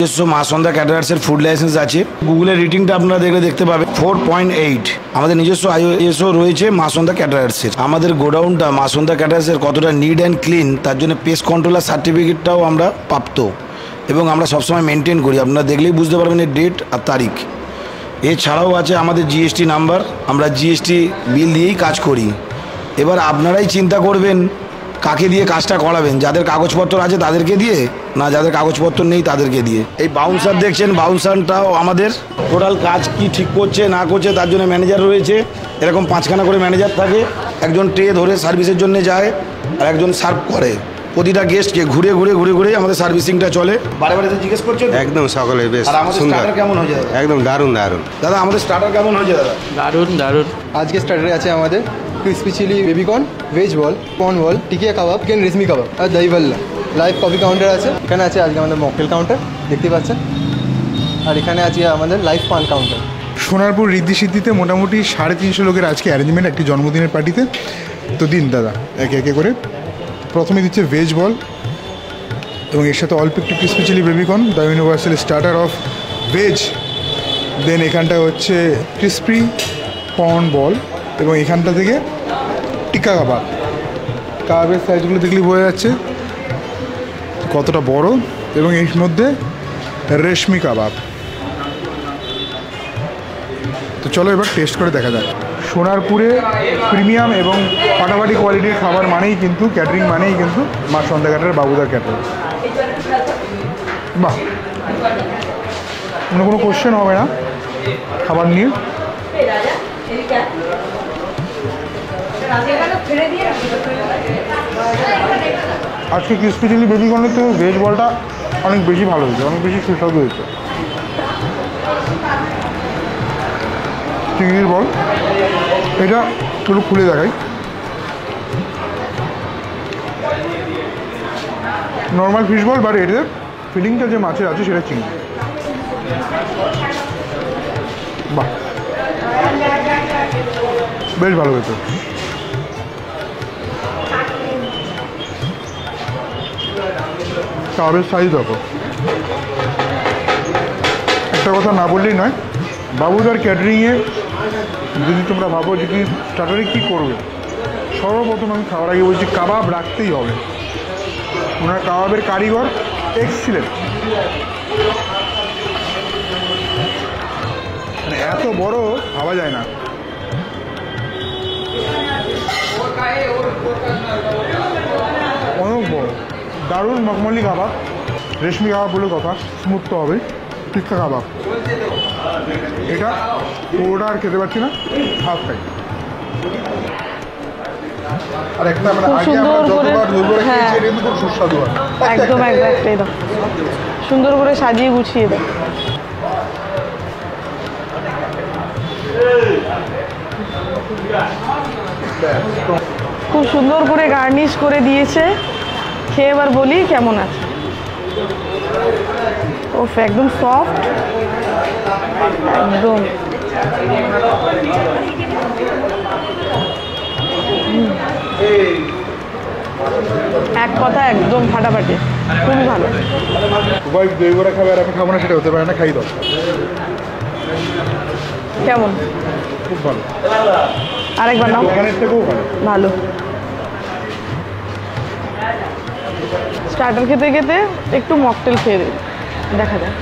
মা সন্ধ্যা ক্যাটারার্সের food licence আছে। গুগলের রেটিংটা আপনারা দেখতে পাবেন 4.8। আমাদের নিজস্ব আইএসও রয়েছে মা সন্ধ্যা ক্যাটারার্সের। আমাদের গোডাউনটা মা সন্ধ্যা ক্যাটারার্সের কতটা নিট অ্যান্ড ক্লিন তার জন্য পেস্ট কন্ট্রোলার সার্টিফিকেটটাও আমরা প্রাপ্ত এবং আমরা সবসময় মেনটেন করি। আপনারা দেখলেই বুঝতে পারবেন এর ডেট আর তারিখ। এছাড়াও আছে আমাদের জিএসটি নাম্বার, আমরা জিএসটি বিল দিয়েই কাজ করি। এবার আপনারাই চিন্তা করবেন কাকে দিয়ে কাজটা করাবেন, যাদের কাগজপত্র আছে তাদেরকে দিয়ে, না যাদের কাগজপত্র নেই তাদেরকে দিয়ে। এই বাউন্সার দেখছেন, বাউন্সারটাও আমাদের টোটাল কাজ কি ঠিক করছে না করছে তার জন্য ম্যানেজার রয়েছে। এরকম 5খানা করে ম্যানেজার থাকে, একজন ট্রে ধরে সার্ভিসের জন্য যায় আর একজন সার্ভ করে। প্রতিটা গেস্টকে ঘুরে ঘুরে ঘুরে ঘুরে আমাদের সার্ভিসিংটা চলে। বারে বারে জিজ্ঞেস করছেন একদম সকলে বেশ সুন্দর, কেমন হয়ে যায় একদম দারুণ দারুণ। দাদা আমাদের স্টার্টার কেমন হয়েছে দাদা? দারুণ দারুণ। আজকে স্টার্টারে আছে আমাদের ক্রিসপি চিলি বেবিকর্ন, ভেজ বল, কর্ন বল, টিকিয়া কাবাব, চিকেন রেশমি কাবাব আর দই ভাল্লা। লাইভ কফি কাউন্টার আছে, এখানে আছে আজকে আমাদের মকটেল কাউন্টার দেখতে পাচ্ছেন, আর এখানে আছে আমাদের লাইভ পান কাউন্টার। সোনারপুর ঋদ্ধি সিদ্ধিতে মোটামুটি 350 লোকের আজকে অ্যারেঞ্জমেন্ট একটি জন্মদিনের পার্টিতে। তো দিন দাদা একে একে করে। প্রথমে দিচ্ছে ভেজ বল এবং এর সাথে অল্প একটু crispy chilli baby corn, the universal starter of veg. Then এখানটা হচ্ছে ক্রিসপি কর্ন বল এবং এখানটা থেকে টিক্কা কাবাব। কাবাবের সাইজগুলো দেখলেই বোঝা যাচ্ছে কতটা বড়, এবং এর মধ্যে রেশমি কাবাব। তো চলো এবার টেস্ট করে দেখা যাক। সোনারপুরে প্রিমিয়াম এবং ফাটাফাটি কোয়ালিটির খাবার মানেই কিন্তু ক্যাটারিং, মানেই কিন্তু মা সন্ধ্যা ক্যাটারার বাবুদার ক্যাটারিং। বাহ, কোনো কোশ্চেন হবে না খাবার নিয়ে। আজকে ক্রিসপি চিলি বেবিকর্নের থেকে ভেজ বলটা অনেক বেশি ভালো হয়েছে, অনেক বেশি সুস্বাদু হয়েছে। চিংড়ির বল এটা একটু খুলে দেখাই। নর্মাল ফিশ বল, বাট এটার ফিলিংটা যে মাছের আছে সেটা চিংড়ি। বাহ, বেশ ভালো হয়েছে। কাবাবের সাইজ দেখো। একটা কথা না বললেই নয়, বাবুদার ক্যাটারিংয়ে যদি তোমরা ভাবো যে কি স্টার্টারে কী করবে, সর্বপ্রথম আমি খাওয়ার আগে বলছি কাবাব রাখতেই হবে। ওনার কাবাবের কারিগর এক্সিলেন্ট, মানে এত বড় ভাবা যায় না। অনেক বড়, দারুণ মখমলি কাবাব। রেশমি কাবাব বলে কথা, স্মুথ তো হবে। টিক্কা কাবাব এটা পুরোটা আর খেতে পারছি না, হাফ খাই। আর একটা মানে আগে আমরা যতবার দুর্গরে খেয়েছি এটা কিন্তু খুব সুস্বাদু হয়। একদম একটাই দাও, সুন্দর করে সাজিয়ে গুছিয়ে দাও। খুব সুন্দর করে গার্নিশ করে দিয়েছে। খেয়ে এবার বলি কেমন আছে। ওফ, একদম সফট, একদম এক কথা একদম ফাটাফাটি, খুবই ভালো। সবাই দই বড়া খাবে আর আমি খাবো না, সেটা হতে পারে না। খাই দাও। কেমন? খুব ভালো। আরেকবার নাও। দোকানের থেকেও ভালো। ভালো। স্টার্টার খেতে খেতে একটু মকটেল খেয়ে দিই, দেখা যায়।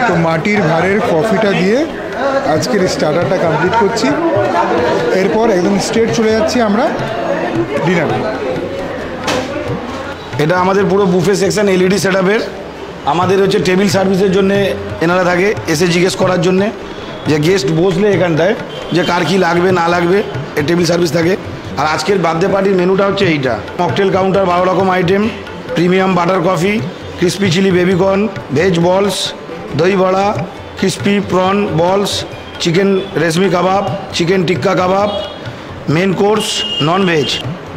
তো মাটির ভাঁড়ের কফিটা দিয়ে আজকের স্টার্টারটা কমপ্লিট করছি। এরপর একদম স্ট্রেট চলে যাচ্ছি আমরা ডিনারে। এটা আমাদের পুরো বুফে সেকশন এলইডি সেটআপের। আমাদের হচ্ছে টেবিল সার্ভিসের জন্য এনারা থাকে, এসে জিজ্ঞেস করার জন্যে যে গেস্ট বসলে এখানটায় যে কার কী লাগবে না লাগবে, এই টেবিল সার্ভিস থাকে। আর আজকের বার্থডে পার্টির মেনুটা হচ্ছে এইটা। মকটেল কাউন্টার 12 রকম item, premium butter coffee, crispy chilli baby corn, veg balls, দই বড়া, crispy prawn balls, chicken reshmi kebab, chicken tikka kebab, main course non veg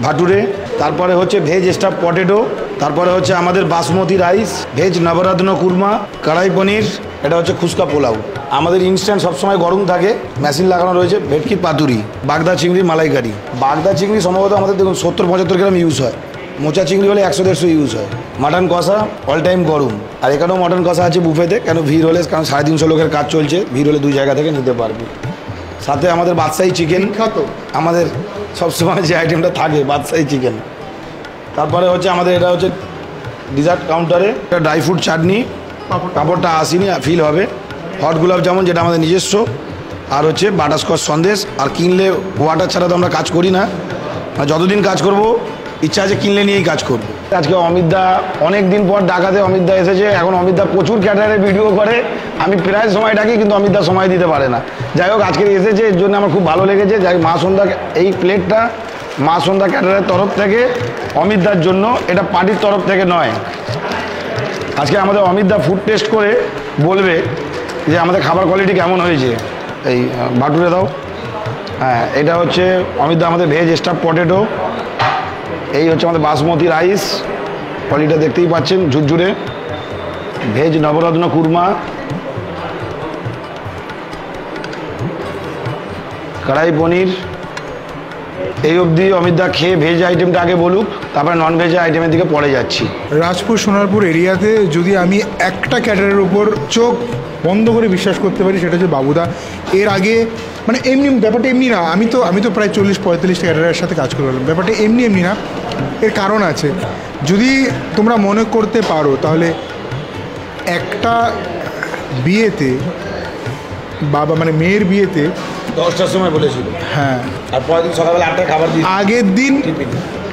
bhature, তারপরে হচ্ছে ভেজ স্টাফ পটেটো, তারপরে হচ্ছে আমাদের বাসমতি রাইস, ভেজ নবরত্ন কুরমা, কড়াই পনির, এটা হচ্ছে খুচকা পোলাও। আমাদের ইনস্ট্যান্ট সবসময় গরম থাকে, মেশিন লাগানো রয়েছে। ভেটকি পাতুরি, বাগদা চিংড়ি মালাইকারি। বাগদা চিংড়ি সম্ভবত আমাদের দেখুন 70-75 গ্রাম ইউজ হয়, মোচা চিংড়ি হলে 100-150 ইউজ হয়। মাটন কষা অল টাইম গরম। আর এখানেও মটন কষা আছে বুফেতে, কেন ভিড় হলে, কারণ 350 লোকের কাজ চলছে, ভিড় হলে 2 জায়গা থেকে নিতে পারবে। সাথে আমাদের বাদশাহী চিকেন, আমাদের সবসময় যে আইটেমটা থাকে বাদশাহী চিকেন। তারপরে হচ্ছে আমাদের এটা হচ্ছে ডিজার্ট কাউন্টারে ড্রাই ফ্রুট চাটনি, পাঁপড়টা আসেনি, ফিল হবে। হট গোলাপ জামুন যেটা আমাদের নিজস্ব, আর হচ্ছে বাটারস্কচ সন্দেশ। আর কিনলে ওয়াটার ছাড়া তো আমরা কাজ করি না, যতদিন কাজ করব ইচ্ছা আছে কিনলে নিয়েই কাজ করব। আজকে অমিতদা অনেক দিন পর ডাকাতে অমিতদা এসেছে। এখন অমিতদা প্রচুর ক্যাটারে ভিডিও করে, আমি প্রায় সময় ডাকি কিন্তু অমিতদা সময় দিতে পারে না। যাই হোক আজকে এসেছে, এর জন্য আমার খুব ভালো লেগেছে। যাই মা সন্ধ্যা, এই প্লেটটা মা সন্ধ্যা ক্যাটারের তরফ থেকে অমিতদার জন্য, এটা পার্টির তরফ থেকে নয়। আজকে আমাদের অমিতদা ফুড টেস্ট করে বলবে যে আমাদের খাবার কোয়ালিটি কেমন হয়েছে। এই বাটুরে দাও। হ্যাঁ, এটা হচ্ছে অমিতদা আমাদের ভেজ স্টাফ পটেটো। এই হচ্ছে আমাদের বাসমতি রাইস, কোয়ালিটিটা দেখতেই পাচ্ছেন ঝুরঝুরে। ভেজ নবরত্ন কুরমা, কড়াই পনির। এই অবধি অমিতদা খেয়ে ভেজ আইটেমটা আগে বলুক, তারপরে নন ভেজ আইটেমের দিকে পরে যাচ্ছি। রাজপুর সোনারপুর এরিয়াতে যদি আমি একটা ক্যাটারের উপর চোখ বন্ধ করে বিশ্বাস করতে পারি, সেটা হচ্ছে বাবুদা। এর আগে মানে এমনি ব্যাপারটা এমনি না, আমি তো প্রায় 40-45 ক্যাটারের সাথে কাজ করে গেলাম। ব্যাপারটা এমনি না, এর কারণ আছে। যদি তোমরা মনে করতে পারো তাহলে একটা বিয়েতে বাবা মানে মেয়ের বিয়েতে 10টার সময় বলেছিল, হ্যাঁ, আর পরের দিন সকালবেলা 8টায় খাবার দিয়ে আগের দিন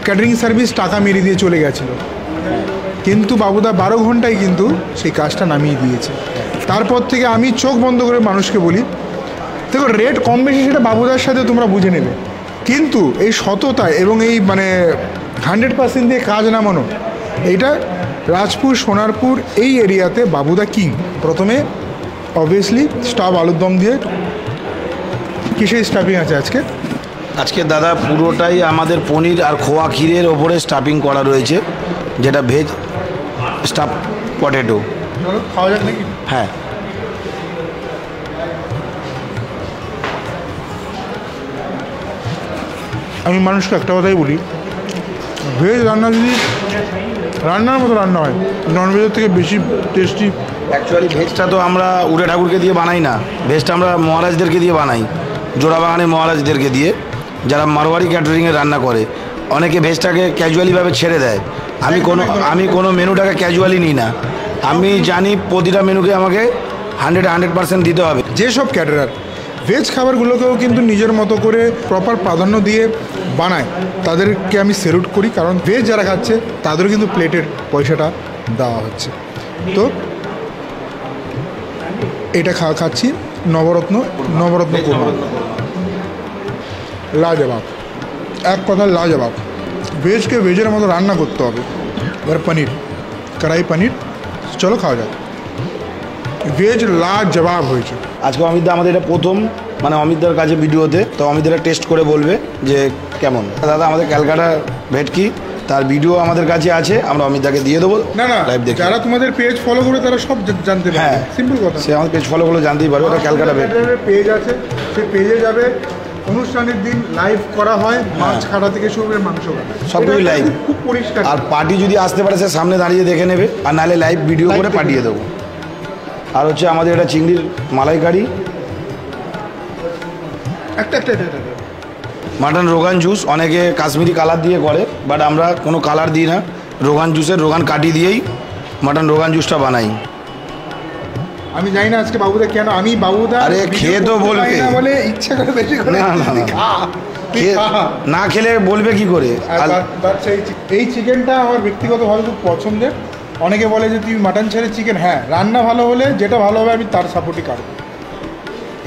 ক্যাটারিং সার্ভিস টাকা মেরে দিয়ে চলে গেছিল, কিন্তু বাবুদা 12 ঘন্টায় কিন্তু সেই কাজটা নামিয়ে দিয়েছে। তারপর থেকে আমি চোখ বন্ধ করে মানুষকে বলি, দেখো রেট কম বেশি সেটা বাবুদার সাথে তোমরা বুঝে নেবে, কিন্তু এই সততা এবং এই মানে 100% দিয়ে কাজ নামানো, এইটা রাজপুর সোনারপুর এই এরিয়াতে বাবুদা কিং। প্রথমে অবভিয়াসলি স্টাফ আলুর দম দিয়ে, কিসের স্টাফিং আছে আজকে? আজকে দাদা পুরোটাই আমাদের পনির আর খোয়া ক্ষীরের ওপরে স্টাফিং করা রয়েছে, যেটা ভেজ স্টাফ পটেটো। খাওয়া যাক নাকি? হ্যাঁ, আমি মানুষকে একটা কথাই বলি, ভেজ রান্না যদি রান্নার মতো রান্না হয়, ননভেজের থেকে বেশি টেস্টি। অ্যাকচুয়ালি ভেজটা তো আমরা উড়ে ঠাকুরকে দিয়ে বানাই না, ভেজটা আমরা মহারাজদেরকে দিয়ে বানাই, জোড়াবাগানের মহারাজদেরকে দিয়ে, যারা মারোয়ারি ক্যাটারিংয়ে রান্না করে। অনেকে ভেজটাকে ক্যাজুয়ালিভাবে ছেড়ে দেয়, আমি কোনো মেনুটাকে ক্যাজুয়ালি নিই না। আমি জানি প্রতিটা মেনুকে আমাকে 100% দিতে হবে। যেসব ক্যাটারার ভেজ খাবারগুলোকেও কিন্তু নিজের মতো করে প্রপার প্রাধান্য দিয়ে বানায়, তাদেরকে আমি সেলুট করি, কারণ ভেজ যারা খাচ্ছে তাদেরও কিন্তু প্লেটের পয়সাটা দেওয়া হচ্ছে। তো এটা খাচ্ছি নবরত্ন কুরমা, লাজবাব, এক কথা লাজবাব। ভেজকে ভেজের মতো রান্না করতে হবে। এবার পনির, কড়াই পনির, চলো খাওয়া যাক। ভেজ লাজবাব হয়েছে। আজকে অমিতদা আমাদের এটা প্রথম, মানে অমিতদার কাছে ভিডিওতে, তো অমিতদা টেস্ট করে বলবে যে কেমন। দাদা আমাদের ক্যালকাটা ভেটকি, তার ভিডিও আমাদের কাছে আছে, আমরা অমিতদাকে দিয়ে দেবো। না লাইভ দেখে যারা তোমাদের পেজ ফলো করে তারা সব জানতে পারে। হ্যাঁ, সিম্পল কথা, সে আমাদের পেজ ফলো করলে জানতেই পারবে এটা ক্যালকাটা ভেটকি। পেজ আছে, সেই পেজে যাবে, অনুষ্ঠানের দিন লাইভ করা হয়, মাছ কাটা থেকে শুরু করে মাংস কাটা, সবকিছু লাইভ, খুব পরিষ্কার। আর পার্টি যদি আসতে পারে সে সামনে দাঁড়িয়ে দেখে নেবে, আর নাহলে লাইভ ভিডিও করে পাঠিয়ে দেবো। আর হচ্ছে আমাদের এটা চিংড়ির মালাইকারি, একটা মাটন রোগান জুস। অনেকে কাশ্মীরি কালার দিয়ে করে, বাট আমরা কোনো কালার দিই না, রোগান জুসের রোগান কাটি দিয়েই মাটন রোগান জুসটা বানাই। আমি জানি না আজকে বাবুদা কেন, আমি বাবুদা আরে খেয়ে তো বলবে, বলে ইচ্ছা করে বেশি করে না না খেলে বলবে কি করে। এই চিকেনটা আমার ব্যক্তিগতভাবে খুব পছন্দের। অনেকে বলে যে তুই মাটন ছেড়ে চিকেন, হ্যাঁ রান্না ভালো হলে যেটা ভালো হবে আমি তার সাপোর্টই কাটবো।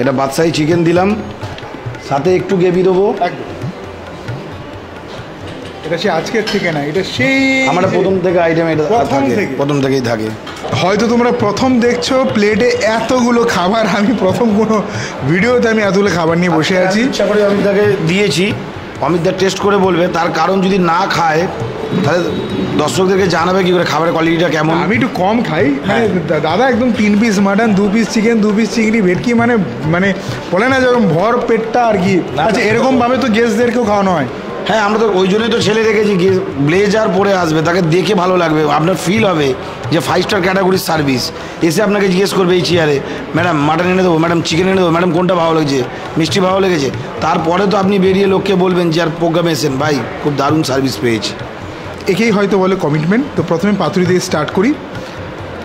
এটা বাদশাহী চিকেন দিলাম, সাথে একটু গ্রেভি দেবো। একদম, এটা সে আজকের থেকে না, এটা সেই আমরা প্রথম থেকে আইটেম এটা প্রথম থেকেই থাকে। হয়তো তোমরা প্রথম দেখছো প্লেটে এতগুলো খাবার, আমি প্রথম কোনো ভিডিওতে আমি এতগুলো খাবার নিয়ে বসে আছি। ইচ্ছা করে অমিতদাকে দিয়েছি, অমিতদা টেস্ট করে বলবে, তার কারণ যদি না খায় তাহলে দর্শকদেরকে জানাবে কি করে খাবারের কোয়ালিটিটা কেমন? আমি একটু কম খাই, মানে দাদা একদম 3 piece mutton, 2 piece chicken, 2 piece চিংড়ি, ভেটকি, মানে মানে বলে না যেরকম ভর পেটটা আর কি। আচ্ছা, এরকমভাবে তো গেস্টদেরকেও খাওয়ানো হয়। হ্যাঁ, আমরা তো ওই জন্যই তো ছেলে রেখেছি, ব্লেজার পরে আসবে, তাকে দেখে ভালো লাগবে, আপনার ফিল হবে যে 5 স্টার ক্যাটাগরির সার্ভিস। এসে আপনাকে জিজ্ঞেস করবে এই চেয়ারে, ম্যাডাম মাটন এনে দেবো, ম্যাডাম চিকেন এনে দেবো, ম্যাডাম কোনটা ভালো লাগছে, মিষ্টি ভালো লেগেছে। তারপরে তো আপনি বেরিয়ে লোককে বলবেন যে আর প্রোগ্রামে এসেন, ভাই খুব দারুণ সার্ভিস পেয়েছি। একেই হয়তো বলে কমিটমেন্ট। তো প্রথমে পাতুরি দিয়ে স্টার্ট করি।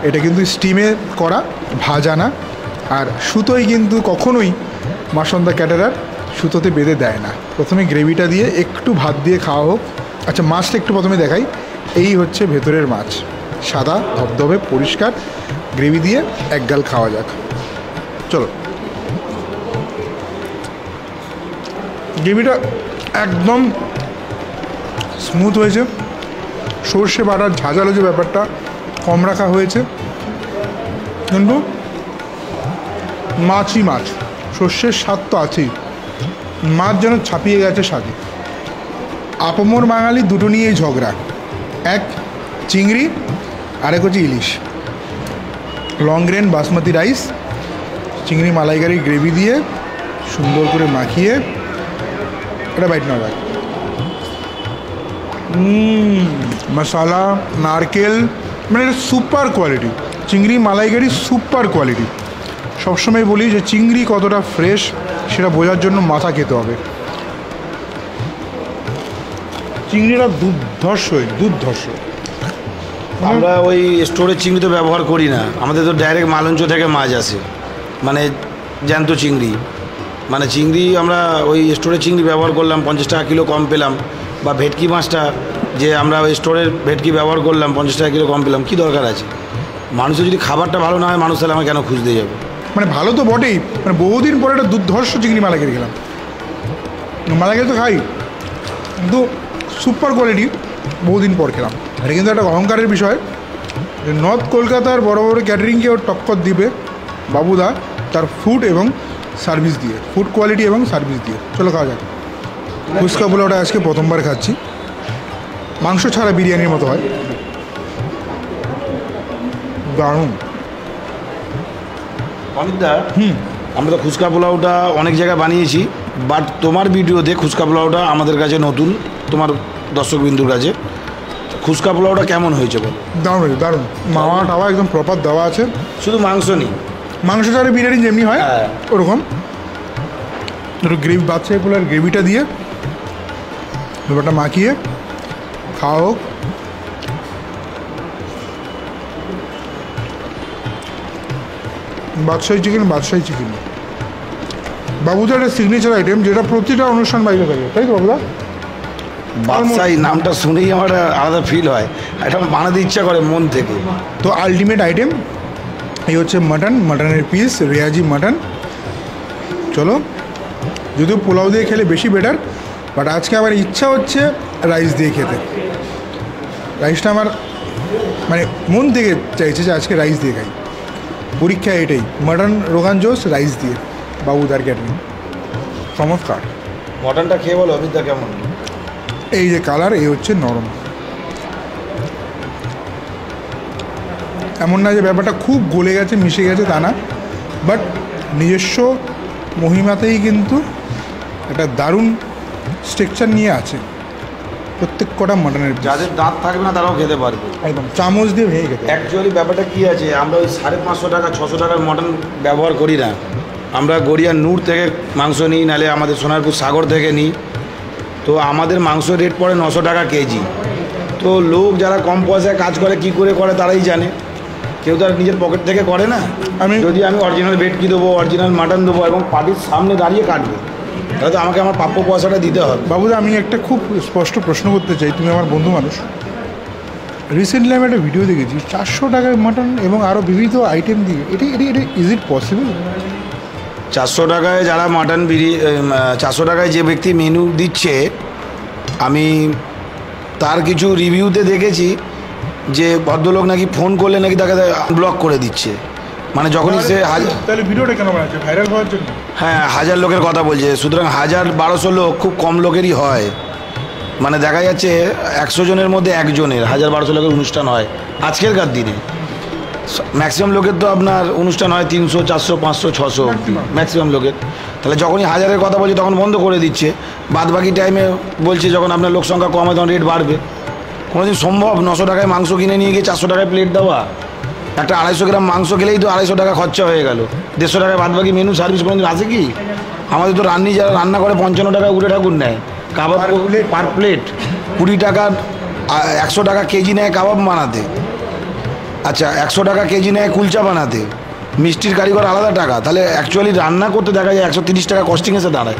এটা কিন্তু স্টিমে করা, ভাজা না। আর সুতোই কিন্তু কখনোই মা সন্ধ্যা ক্যাটারার সুতোতে বেঁধে দেয় না। প্রথমে গ্রেভিটা দিয়ে একটু ভাত দিয়ে খাওয়া হোক। আচ্ছা, মাছটা একটু প্রথমে দেখাই। এই হচ্ছে ভেতরের মাছ, সাদা ধবধবে পরিষ্কার। গ্রেভি দিয়ে এক গাল খাওয়া যাক, চলো। গ্রেভিটা একদম স্মুথ হয়েছে, সর্ষে বাটার ঝাঁঝালো যে ব্যাপারটা কম রাখা হয়েছে, কিন্তু মাছই মাছ, সর্ষের স্বাদ তো আছেই, মাছ যেন ছাপিয়ে গেছে স্বাদে। আপামর বাঙালি দুটো নিয়েই ঝগড়া, এক চিংড়ি, আরেক হচ্ছে ইলিশ। লং গ্রেন বাসমতি রাইস, চিংড়ি মালাইকারি গ্রেভি দিয়ে সুন্দর করে মাখিয়ে এটা বাইট নেওয়া যায়। মশালা, নারকেল, মানে এটা সুপার কোয়ালিটি। চিংড়ি মালাইকারি সুপার কোয়ালিটি। সবসময় বলি যে চিংড়ি কতটা ফ্রেশ সেটা বোঝার জন্য মাথা খেতে হবে। চিংড়িটা দুর্ধর্ষ। আমরা ওই স্টোরের চিংড়ি তো ব্যবহার করি না, আমাদের তো ডাইরেক্ট মালঞ্চ থেকে মাছ আসে, মানে জ্যান্ত চিংড়ি। মানে চিংড়ি আমরা ওই স্টোরের চিংড়ি ব্যবহার করলাম, 50 টাকা কিলো কম পেলাম। বা ভেটকি মাছটা যে আমরা ওই স্টোরের ভেটকি ব্যবহার করলাম, 50 টাকা কিলো কম পেলাম, কী দরকার আছে? মানুষের যদি খাবারটা ভালো না হয়, মানুষ তাহলে আমার কেন খুঁজতে যাবে? মানে ভালো তো বটেই, মানে বহুদিন পরে একটা দুর্ধর্ষ চিংড়ি মালাইকারি খেলাম। মালাইকারি তো খাই, কিন্তু সুপার কোয়ালিটি বহুদিন পর খেলাম। এটা কিন্তু একটা অহংকারের বিষয় যে নর্থ কলকাতার বড় বড় ক্যাটারিংকেও টক্কর দিবে বাবুদা তার ফুড এবং সার্ভিস দিয়ে, ফুড কোয়ালিটি এবং সার্ভিস দিয়ে। চলো খাওয়া যাক। ফুচকা পোলাওটা আজকে প্রথমবার খাচ্ছি, মাংস ছাড়া বিরিয়ানির মতো হয়, দারুণ। অমিতদা, আমরা তো ফুচকা পোলাওটা অনেক জায়গায় বানিয়েছি, বাট তোমার ভিডিওতে ফুচকা পোলাওটা আমাদের কাছে নতুন, তোমার দর্শকবিন্দুর কাছে। ফুচকা পোলাওটা কেমন হয়েছে বল? দারুণ হয়েছে, দারুণ। মাওয়া টাওয়া একদম প্রপার দেওয়া আছে, শুধু মাংস নেই, মাংস ছাড়া বিরিয়ানি যেমনি হয় ওরকম। একটু গ্রেভি, বাদশাহী পোলার গ্রেভিটা দিয়ে ব্যাপারটা মাখিয়ে খাওয়া হোক। বাদশাহী চিকেন বাবুদার একটা সিগনেচার আইটেম, যেটা প্রতিটা অনুষ্ঠান বাইরে থাকে, তাই তো বাবুদা? বাদশাহী নামটা শুনেই আমার আলাদা ফিল হয়, এটা বানাতে ইচ্ছা করে মন থেকে। তো আলটিমেট আইটেম এই হচ্ছে মাটনের পিস, রেয়াজি মাটন। চলো, যদিও পোলাও দিয়ে খেলে বেশি বেটার, বাট আজকে আমার ইচ্ছা হচ্ছে রাইস দিয়ে খেতে। রাইসটা আমার মানে মন থেকে চাইছে যে আজকে রাইস দিয়ে খাই। পরীক্ষা এটাই, মাটন রোগান জোস রাইস দিয়ে, বাবুদার ক্যাটারিং, চমৎকার। মটনটা খেয়ে বলো অমিতদা কেমন? এই যে কালার, এই হচ্ছে নরম, এমন না যে ব্যাপারটা খুব গলে গেছে মিশে গেছে, তা না, বাট নিজস্ব মহিমাতেই কিন্তু একটা দারুণ স্ট্রাকচার নিয়ে আছে প্রত্যেক কটা মাটনের। যাদের দাঁত থাকবে না তারাও খেতে পারবে, একদম চামচ দিয়ে ভেঙে খেতে। অ্যাকচুয়ালি ব্যাপারটা কী আছে, আমরা ওই 550 টাকা 600 টাকার মটন ব্যবহার করি না, আমরা গড়িয়া নূর থেকে মাংস নিই, নাহলে আমাদের সোনারপুর সাগর থেকে নিই। তো আমাদের মাংস রেট পড়ে 900 টাকা কেজি। তো লোক যারা কম পয়সায় কাজ করে কি করে করে তারাই জানে, কেউ তো আর নিজের পকেট থেকে করে না। আমি অরিজিনাল ভেটকি দেবো, অরিজিনাল মাটন দেবো এবং পার্টির সামনে দাঁড়িয়ে কাটবো, তাহলে তো আমাকে আমার প্রাপ্য পয়সাটা দিতে হবে। বাবুদা, আমি একটা খুব স্পষ্ট প্রশ্ন করতে চাই, তুমি আমার বন্ধু মানুষ। রিসেন্টলি আমি একটা ভিডিও দেখেছি 400 টাকায় মাটন এবং আরও বিবিধ আইটেম দিয়ে, এটা ইজ ইট পসিবল? 400 টাকায় যারা মাটন 400 টাকায় যে ব্যক্তি মেনু দিচ্ছে, আমি তার কিছু রিভিউতে দেখেছি যে ভদ্রলোক নাকি ফোন করলে নাকি তাকে ব্লক করে দিচ্ছে। মানে যখনই সে তাহলে ভিডিওটা কেন বানাচ্ছে? ভাইরাল হওয়ার জন্য? হ্যাঁ, 1000 লোকের কথা বলছে, সুতরাং 1000-1200 লোক খুব কম লোকেরই হয়। মানে দেখা যাচ্ছে 100 জনের মধ্যে একজনের 1000-1200 লোকের অনুষ্ঠান হয় আজকেরকার দিনে। ম্যাক্সিমাম লোকের তো আপনার অনুষ্ঠান হয় 300, 400, 500, 600 ম্যাক্সিমাম লোকের। তাহলে যখনই 1000-এর কথা বলছে তখন বন্ধ করে দিচ্ছে, বাদ বাকি টাইমে বলছে যখন আপনার লোক সংখ্যা কম হয় তখন রেট বাড়বে। কোনোদিন সম্ভব 900 টাকায় মাংস কিনে নিয়ে গিয়ে 400 টাকায় প্লেট দেওয়া? একটা 250 গ্রাম মাংস খেলেই তো 250 টাকা খরচা হয়ে গেল, 150 টাকায় বাদ বাকি মেনু সার্ভিস কোনোদিন আছে কি? আমাদের তো যারা রান্না করে 55 টাকা উড়ে ঠাকুর নেয় কাবাব পার প্লেট, 20 টাকা 100 টাকা কেজি নেয় কাবাব বানাতে। আচ্ছা 100 টাকা কেজি নেয় কুলচা বানাতে, মিষ্টির কারিগর আলাদা টাকা। তাহলে অ্যাকচুয়ালি রান্না করতে দেখা যায় 130 টাকা কস্টিং এসে দাঁড়ায়।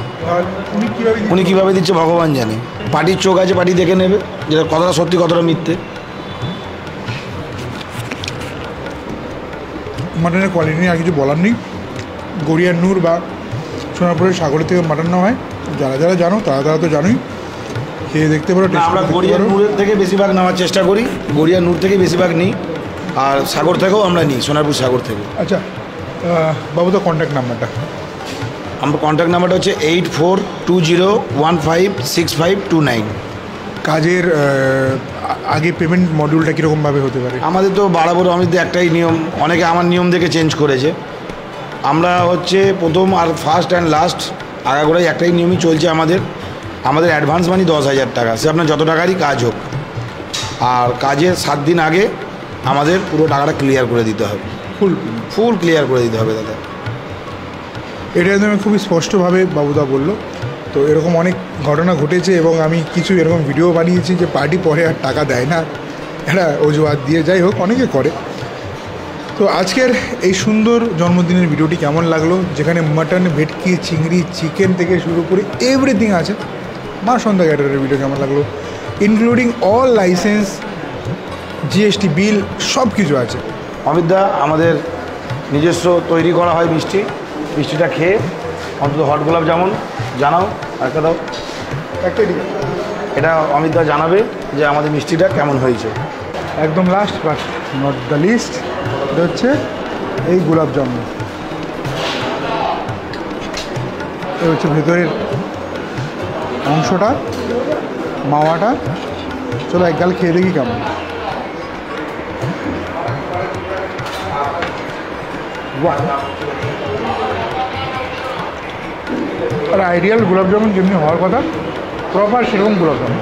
উনি কীভাবে দিচ্ছে ভগবান জানে। পার্টির চোখ আছে, পার্টি দেখে নেবে যেটা কতটা সত্যি কতটা মিথ্যে। মাটনের কোয়ালিটি নিয়ে আর কিছু বলার নেই। গড়িয়ার নূর বা সোনারপুরের সাগরের থেকে মাটন নেওয়া হয়, যারা যারা জানো তারা তো জানোই, খেয়ে দেখতে পারো। আমরা গড়িয়ার নূরের থেকে বেশিরভাগ নেওয়ার চেষ্টা করি, গড়িয়ার নূর থেকে বেশিরভাগ নিই, আর সাগর থেকেও আমরা নিই, সোনারপুর সাগর থেকে। আচ্ছা বাবু, তো কন্ট্যাক্ট নাম্বারটা? আমার কন্ট্যাক্ট নাম্বারটা হচ্ছে 8420156529। কাজের আগে পেমেন্ট মডিউলটা কীরকমভাবে হতে পারে? আমাদের তো বাড়াবো অমিত একটাই নিয়ম, অনেকে আমার নিয়ম দেখে চেঞ্জ করেছে। আমরা হচ্ছে প্রথম আর ফার্স্ট অ্যান্ড লাস্ট আগাগোড়াই একটাই নিয়মই চলছে আমাদের অ্যাডভান্স মানি 10,000 টাকা, সে আপনার যত টাকারই কাজ হোক। আর কাজের 7 দিন আগে আমাদের পুরো টাকাটা ক্লিয়ার করে দিতে হবে, ফুল ক্লিয়ার করে দিতে হবে দাদা। এটা একদম খুবই স্পষ্টভাবে বাবুদা বললো। তো এরকম অনেক ঘটনা ঘটেছে এবং আমি কিছু এরকম ভিডিও বানিয়েছি যে পার্টি পরে আর টাকা দেয় না, এটা অজুহাত দিয়ে, যাই হোক অনেকে করে। তো আজকের এই সুন্দর জন্মদিনের ভিডিওটি কেমন লাগলো, যেখানে মাটন, ভেটকি, চিংড়ি, চিকেন থেকে শুরু করে এভরিথিং আছে। মা সন্ধ্যা ক্যাটারের ভিডিও কেমন লাগলো, including all licence, GST bill, সব কিছু আছে। অমিতদা আমাদের নিজস্ব তৈরি করা হয় মিষ্টিটা খেয়ে অন্তত হট গোলাপ যেমন জানাও, একটা দাও, একটাই ঠিক। এটা অমিতদা জানাবে যে আমাদের মিষ্টিটা কেমন হয়েছে। একদম last but not the least, এটা হচ্ছে এই গোলাপ জামুন। এই হচ্ছে ভেতরের অংশটা, মাওয়াটা। চলো এক গাল খেয়ে দেখি কেমন। আর আইডিয়াল গোলাপ জামুন যেমনি হওয়ার কথা, প্রপার সেরকম গোলাপ জামুন।